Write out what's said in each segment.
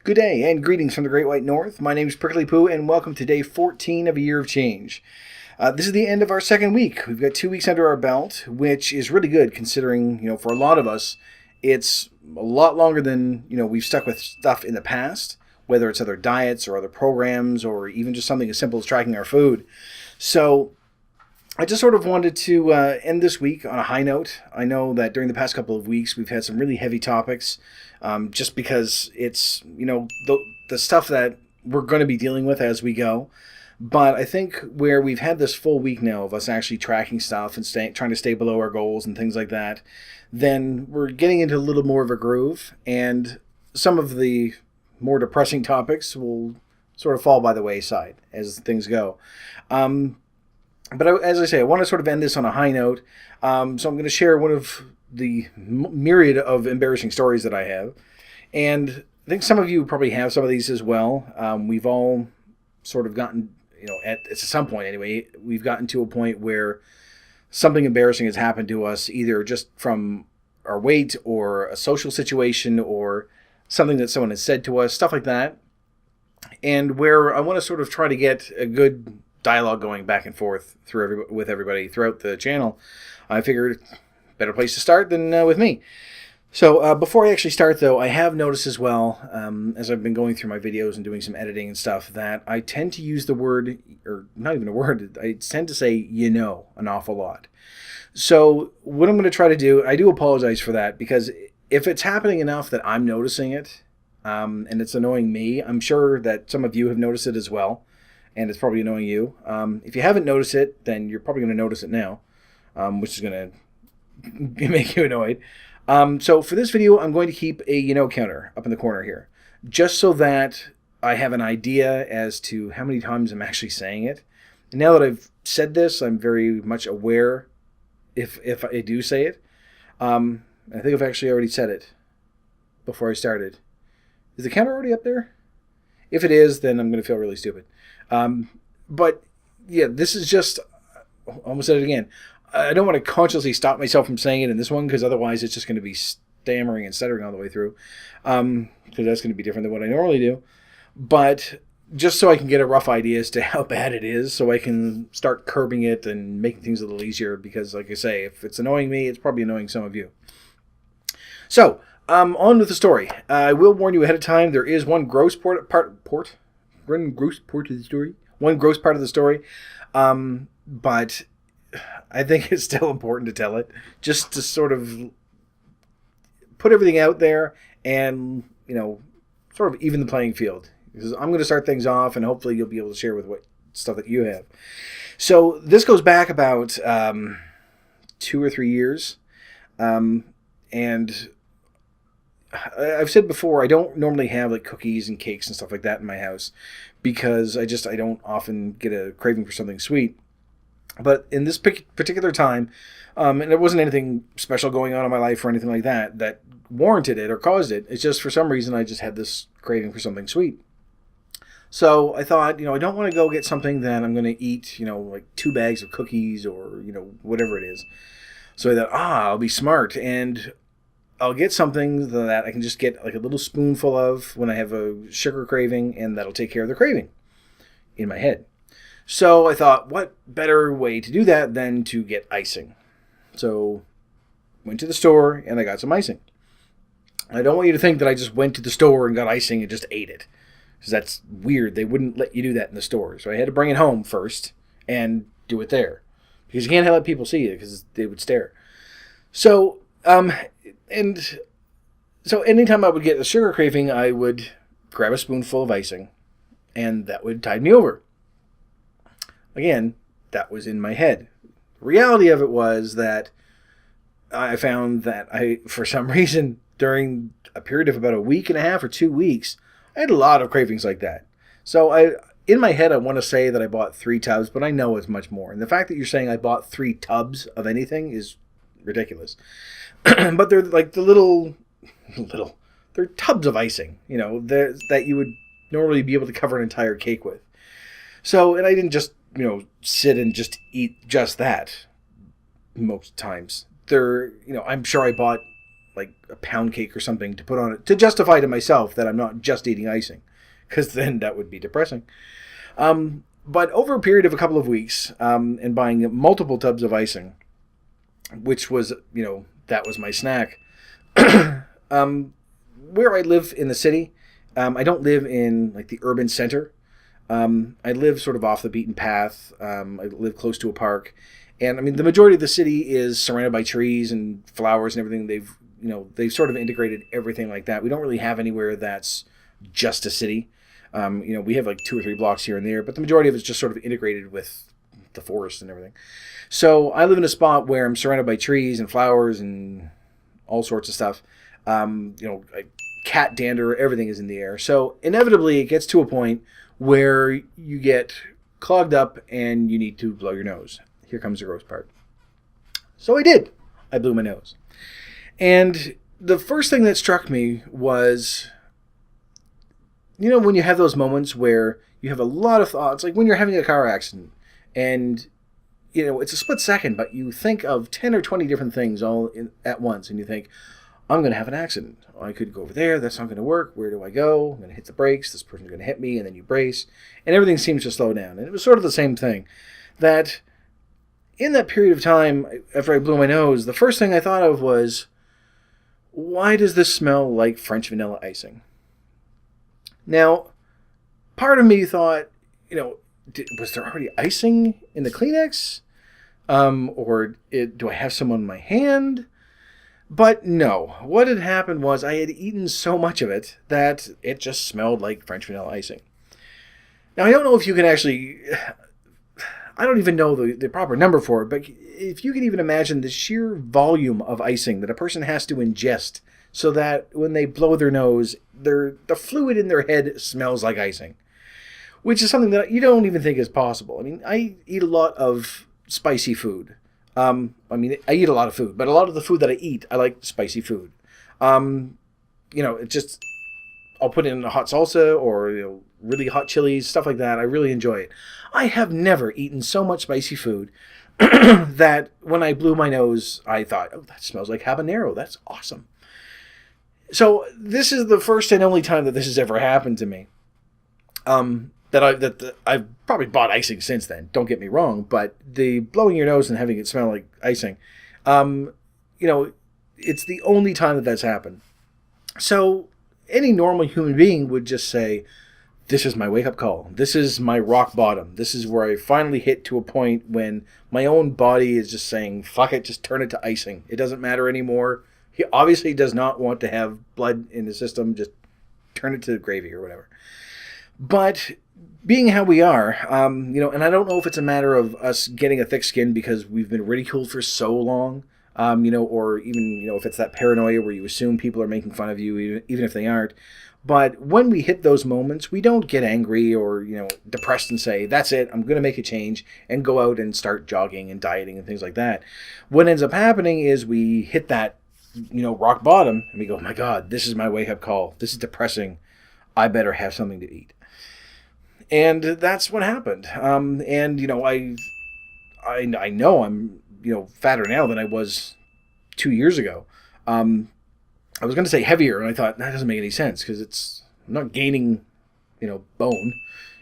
Good day and greetings from the Great White North. My name is Prickly Poo and welcome to day 14 of a year of change. This is the end of our second week. We've got 2 weeks under our belt, which is really good considering, for a lot of us, it's a lot longer than, we've stuck with stuff in the past, whether it's other diets or other programs or even just something as simple as tracking our food. So I just sort of wanted to end this week on a high note. I know that during the past couple of weeks, we've had some really heavy topics, just because it's, the stuff that we're going to be dealing with as we go. But I think where we've had this full week now of us actually tracking stuff and trying to stay below our goals and things like that, then we're getting into a little more of a groove. And some of the more depressing topics will sort of fall by the wayside as things go. But as I say, I want to sort of end this on a high note. So I'm going to share one of the myriad of embarrassing stories that I have. And I think some of you probably have some of these as well. We've all sort of gotten, at some point anyway, we've gotten to a point where something embarrassing has happened to us, either just from our weight or a social situation or something that someone has said to us, stuff like that. And where I want to sort of try to get a good dialogue going back and forth with everybody throughout the channel, I figured better place to start than with me. So before I actually start, though, I have noticed as well, as I've been going through my videos and doing some editing and stuff, that I tend to use the word, or not even a word, I tend to say, an awful lot. So what I'm going to try to do, I do apologize for that, because if it's happening enough that I'm noticing it, and it's annoying me, I'm sure that some of you have noticed it as well. And it's probably annoying you. If you haven't noticed it, then you're probably going to notice it now, which is going to make you annoyed. So for this video, I'm going to keep a counter up in the corner here, just so that I have an idea as to how many times I'm actually saying it. And now that I've said this, I'm very much aware if I do say it. I think I've actually already said it before I started. Is the counter already up there? If it is, then I'm going to feel really stupid. But yeah, this is just, almost said it again. I don't want to consciously stop myself from saying it in this one, because otherwise it's just going to be stammering and stuttering all the way through. Because that's going to be different than what I normally do. But just so I can get a rough idea as to how bad it is, so I can start curbing it and making things a little easier, because like I say, if it's annoying me, it's probably annoying some of you. So, on with the story. I will warn you ahead of time, there is one gross part of the story. One gross part of the story. But I think it's still important to tell it, just to sort of put everything out there and, sort of even the playing field. Because I'm going to start things off, and hopefully you'll be able to share with what stuff that you have. So this goes back about 2 or 3 years. And I've said before, I don't normally have like cookies and cakes and stuff like that in my house, because I don't often get a craving for something sweet. But in this particular time, and there wasn't anything special going on in my life or anything like that that warranted it or caused it. It's just for some reason I just had this craving for something sweet. So I thought, I don't want to go get something that I'm going to eat, like 2 bags of cookies or, whatever it is. So I thought, I'll be smart and I'll get something that I can just get like a little spoonful of when I have a sugar craving, and that'll take care of the craving in my head. So I thought, what better way to do that than to get icing? So went to the store and I got some icing. I don't want you to think that I just went to the store and got icing and just ate it, because that's weird. They wouldn't let you do that in the store. So I had to bring it home first and do it there, because you can't let people see it because they would stare. So, and so anytime I would get a sugar craving, I would grab a spoonful of icing, and that would tide me over. Again, that was in my head. The reality of it was that I found that for some reason, during a period of about a week and a half or 2 weeks, I had a lot of cravings like that. So in my head, I want to say that I bought 3 tubs, but I know it's much more. And the fact that you're saying I bought 3 tubs of anything is ridiculous. But they're like the little, they're tubs of icing, that you would normally be able to cover an entire cake with. So, and I didn't just, sit and just eat just that most times. I'm sure I bought like a pound cake or something to put on it to justify to myself that I'm not just eating icing, because then that would be depressing. But over a period of a couple of weeks, and buying multiple tubs of icing, which was, that was my snack. Where I live in the city, I don't live in like the urban center. I live sort of off the beaten path. I live close to a park. And I mean, the majority of the city is surrounded by trees and flowers and everything. They've sort of integrated everything like that. We don't really have anywhere that's just a city. We have like 2 or 3 blocks here and there, but the majority of it's just sort of integrated with the forest and everything. So I live in a spot where I'm surrounded by trees and flowers and all sorts of stuff. Cat dander, everything is in the air. So inevitably it gets to a point where you get clogged up and you need to blow your nose. Here comes the gross part. So I did. I blew my nose. And the first thing that struck me was, when you have those moments where you have a lot of thoughts, like when you're having a car accident and, it's a split second, but you think of 10 or 20 different things all at once, and you think, I'm going to have an accident. I could go over there. That's not going to work. Where do I go? I'm going to hit the brakes. This person's going to hit me, and then you brace, and everything seems to slow down. And it was sort of the same thing, that in that period of time, after I blew my nose, the first thing I thought of was, why does this smell like French vanilla icing? Now, part of me thought, was there already icing in the Kleenex? Do I have some on my hand? But no. What had happened was I had eaten so much of it that it just smelled like French vanilla icing. Now, I don't know if you can actually... I don't even know the proper number for it, but if you can even imagine the sheer volume of icing that a person has to ingest so that when they blow their nose, the fluid in their head smells like icing, which is something that you don't even think is possible. I mean, I eat a lot of spicy food. I eat a lot of food, but a lot of the food that I eat, I like spicy food. It just, I'll put in a hot salsa or, really hot chilies, stuff like that. I really enjoy it. I have never eaten so much spicy food that when I blew my nose, I thought, oh, that smells like habanero. That's awesome. So this is the first and only time that this has ever happened to me. I've probably bought icing since then. Don't get me wrong, but the blowing your nose and having it smell like icing, it's the only time that that's happened. So any normal human being would just say, this is my wake-up call. This is my rock bottom. This is where I finally hit to a point when my own body is just saying, fuck it, just turn it to icing. It doesn't matter anymore. He obviously does not want to have blood in his system. Just turn it to gravy or whatever. But being how we are, and I don't know if it's a matter of us getting a thick skin because we've been ridiculed for so long, or even, if it's that paranoia where you assume people are making fun of you, even if they aren't. But when we hit those moments, we don't get angry or, depressed and say, that's it, I'm going to make a change and go out and start jogging and dieting and things like that. What ends up happening is we hit that, rock bottom and we go, oh my God, this is my wake-up call. This is depressing. I better have something to eat. And that's what happened. I know I'm, fatter now than I was 2 years ago. I was going to say heavier, and I thought, that doesn't make any sense, because I'm not gaining, bone.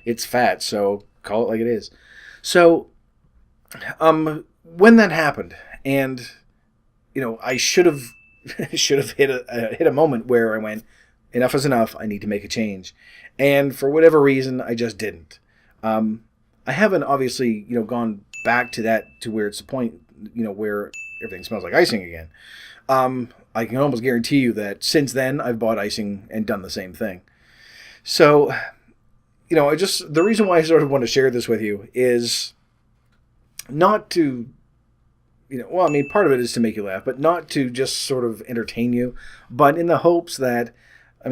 It's fat, so call it like it is. So, when that happened, and, I should have hit a moment where I went, enough is enough, I need to make a change. And for whatever reason, I just didn't. I haven't obviously, gone back to where it's the point, where everything smells like icing again. I can almost guarantee you that since then, I've bought icing and done the same thing. So, the reason why I sort of want to share this with you is not to, part of it is to make you laugh, but not to just sort of entertain you, but in the hopes that,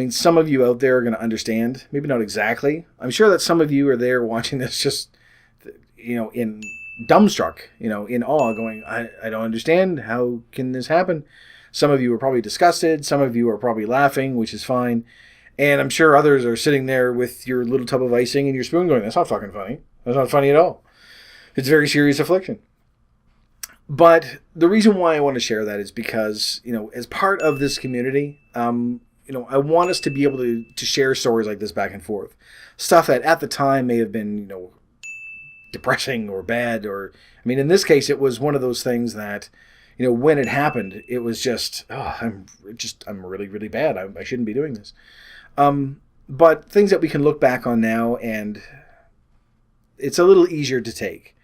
some of you out there are going to understand, maybe not exactly. I'm sure that some of you are there watching this just, in dumbstruck, in awe, going, I don't understand. How can this happen? Some of you are probably disgusted. Some of you are probably laughing, which is fine. And I'm sure others are sitting there with your little tub of icing and your spoon going, that's not fucking funny. That's not funny at all. It's very serious affliction. But the reason why I want to share that is because, as part of this community, I want us to be able to share stories like this back and forth. Stuff that at the time may have been, depressing or bad, or, in this case, it was one of those things that, when it happened, it was just, I'm really, really bad. I shouldn't be doing this. But things that we can look back on now, and it's a little easier to take.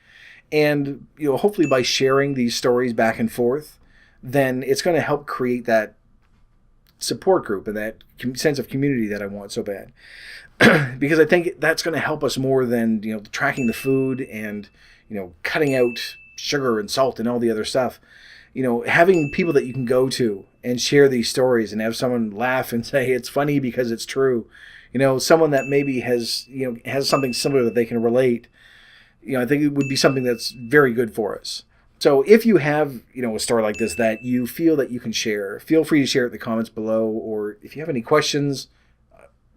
And, hopefully by sharing these stories back and forth, then it's going to help create that support group and that sense of community that I want so bad. Because I think that's going to help us more than, tracking the food and, cutting out sugar and salt and all the other stuff. Having people that you can go to and share these stories and have someone laugh and say it's funny because it's true. Someone that maybe has something similar that they can relate. I think it would be something that's very good for us. So if you have, a story like this that you feel that you can share, feel free to share it in the comments below. Or if you have any questions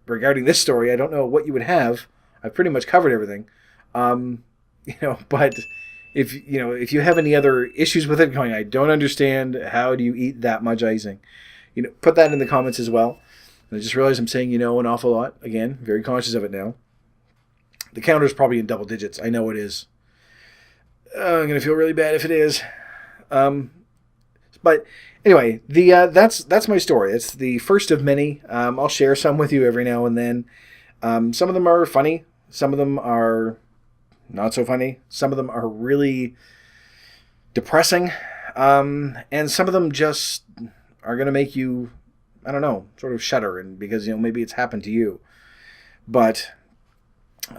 regarding this story, I don't know what you would have. I've pretty much covered everything. But if you have any other issues with it, going, I don't understand, how do you eat that much icing? Put that in the comments as well. And I just realized I'm saying, an awful lot. Again, very conscious of it now. The counter is probably in double digits. I know it is. I'm going to feel really bad if it is. But anyway, that's my story. It's the first of many. I'll share some with you every now and then. Some of them are funny. Some of them are not so funny. Some of them are really depressing. And some of them just are going to make you, I don't know, sort of shudder. And because, maybe it's happened to you. But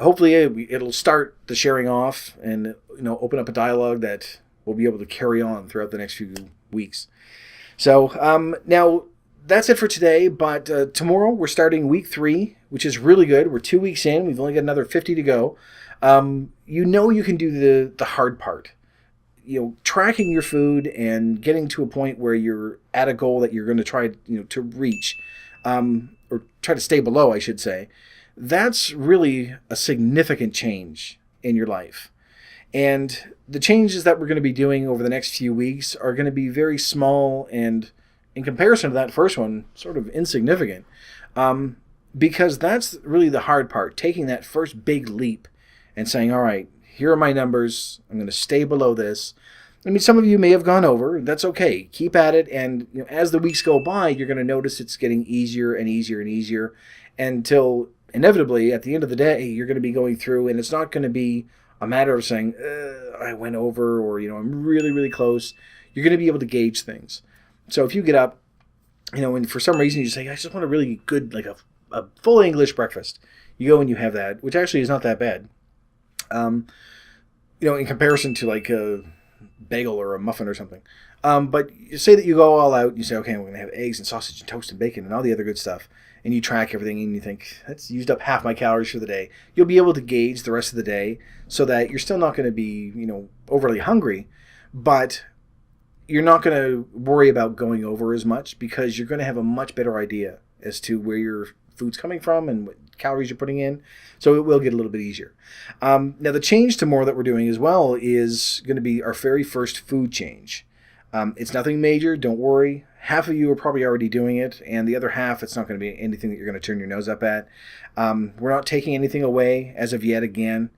hopefully it'll start the sharing off and, open up a dialogue that we'll be able to carry on throughout the next few weeks. So now that's it for today. But tomorrow we're starting week 3, which is really good. We're 2 weeks in. We've only got another 50 to go. You can do the hard part. Tracking your food and getting to a point where you're at a goal that you're going to try, to reach, or try to stay below, I should say. That's really a significant change in your life. And the changes that we're going to be doing over the next few weeks are going to be very small and, in comparison to that first one, sort of insignificant. Because that's really the hard part, taking that first big leap and saying, all right, here are my numbers. I'm going to stay below this. Some of you may have gone over. That's okay. Keep at it. And as the weeks go by, you're going to notice it's getting easier and easier and easier until inevitably, at the end of the day, you're going to be going through, and it's not going to be a matter of saying, I went over, or, I'm really, really close. You're going to be able to gauge things. So if you get up, and for some reason you say, I just want a really good, like a full English breakfast. You go and you have that, which actually is not that bad. In comparison to like a bagel or a muffin or something. But you say that you go all out, you say, okay, we're going to have eggs and sausage and toast and bacon and all the other good stuff. And you track everything and you think, that's used up half my calories for the day. You'll be able to gauge the rest of the day so that you're still not going to be, overly hungry, but you're not going to worry about going over as much because you're going to have a much better idea as to where your food's coming from and what calories you're putting in. So it will get a little bit easier. Now the change tomorrow that we're doing as well is going to be our very first food change. It's nothing major. Don't worry. Half of you are probably already doing it, and the other half, it's not going to be anything that you're going to turn your nose up at. We're not taking anything away as of yet again.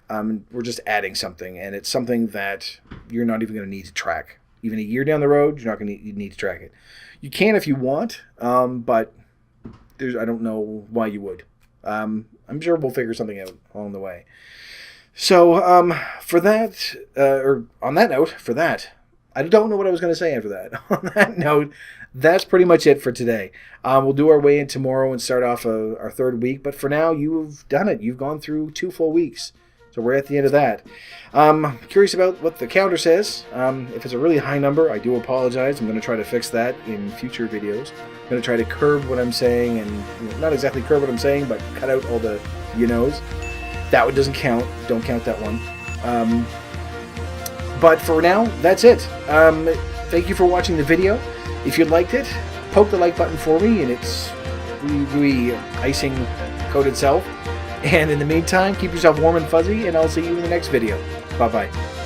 We're just adding something, and it's something that you're not even going to need to track. Even a year down the road, you're not going to need to track it. You can if you want, but I don't know why you would. I'm sure we'll figure something out along the way. So for that, or on that note, for that, I don't know what I was going to say after that. On that note, that's pretty much it for today. We'll do our way in tomorrow and start off our third week. But for now, you've done it. You've gone through 2 full weeks. So we're at the end of that. Curious about what the counter says. If it's a really high number, I do apologize. I'm going to try to fix that in future videos. I'm going to try to curb what I'm saying, and not exactly curb what I'm saying, but cut out all the you-knows. That one doesn't count. Don't count that one. But for now, that's it. Thank you for watching the video. If you liked it, poke the like button for me, and it's gooey icing coated self. And in the meantime, keep yourself warm and fuzzy, and I'll see you in the next video. Bye-bye.